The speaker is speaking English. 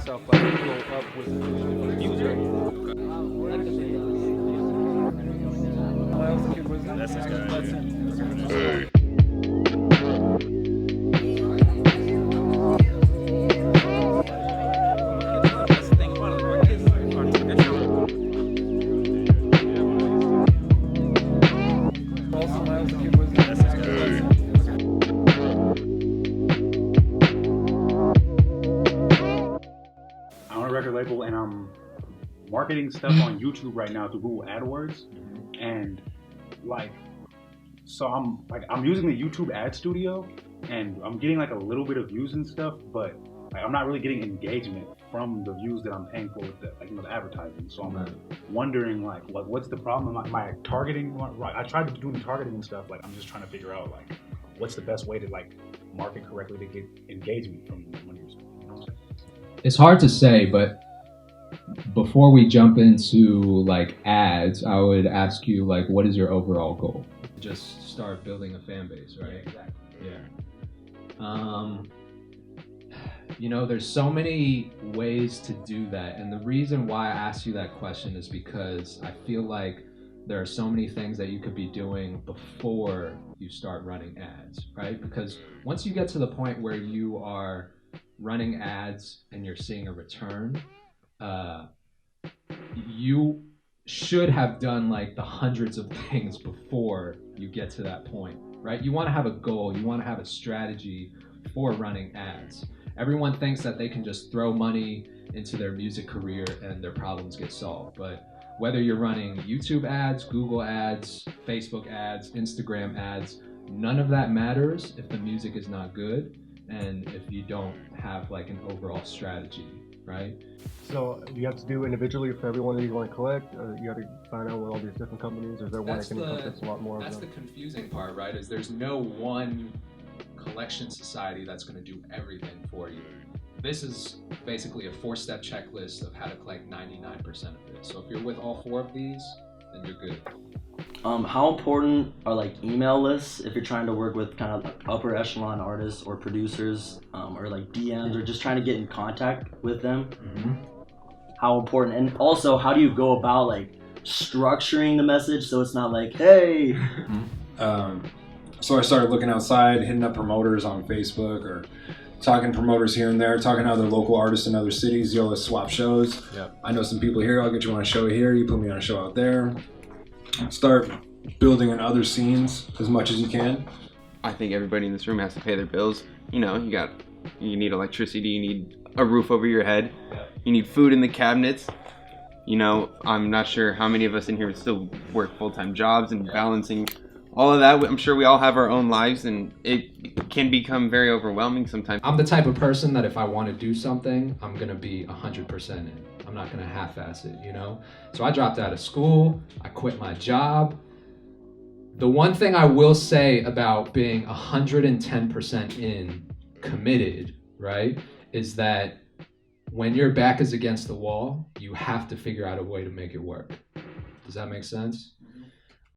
myself like blow up with music. That's his guy. Hey. That's the thing about it. Like, kids are traditional. That's his guy. I'm on a record label and I'm marketing stuff on YouTube right now through Google AdWords, and like, so I'm using the YouTube ad studio, and I'm getting like a little bit of views and stuff, but like, I'm not really getting engagement from the views that I'm paying for with the, like, you know, the advertising. So I'm wondering like, what's the problem? Am I targeting right? I tried doing targeting and stuff. Like, I'm just trying to figure out like what's the best way to like market correctly to get engagement from when you're, you know what I'm saying? It's hard to say, but before we jump into like ads, I would ask you like, what is your overall goal? Just start building a fan base, right? Exactly. Yeah. You know, there's so many ways to do that, and the reason why I asked you that question is because I feel like there are so many things that you could be doing before you start running ads, right? Because once you get to the point where you are running ads and you're seeing a return, you should have done like the hundreds of things before you get to that point, right? You want to have a goal, you want to have a strategy for running ads. Everyone thinks that they can just throw money into their music career and their problems get solved. But whether you're running YouTube ads, Google ads, Facebook ads, Instagram ads, none of that matters if the music is not good and if you don't have like an overall strategy, right? So do you have to do individually for everyone that you want to collect, or you have to find out with all these different companies, or is there one that can encompass a lot more of them? That's the confusing part, right? Is there's no one collection society that's going to do everything for you. This is basically a 4-step checklist of how to collect 99% of it. So if you're with all 4 of these, then you're good. How important are like email lists if you're trying to work with kind of like upper echelon artists or producers, or like DMs, or just trying to get in contact with them? Mm-hmm. How important, and also how do you go about like structuring the message so it's not like, hey? So I started looking outside, hitting up promoters on Facebook, or talking to promoters here and there, talking to other local artists in other cities. Yo, let's swap shows. Yeah. I know some people here, I'll get you on a show here, you put me on a show out there. Start building in other scenes as much as you can. I think everybody in this room has to pay their bills. You know, you need electricity, you need a roof over your head, you need food in the cabinets. You know, I'm not sure how many of us in here still work full-time jobs and balancing all of that. I'm sure we all have our own lives, and it can become very overwhelming sometimes. I'm the type of person that if I want to do something, I'm going to be 100% in. I'm not going to half-ass it, you know? So I dropped out of school, I quit my job. The one thing I will say about being 110% in, committed, right, is that when your back is against the wall, you have to figure out a way to make it work. Does that make sense?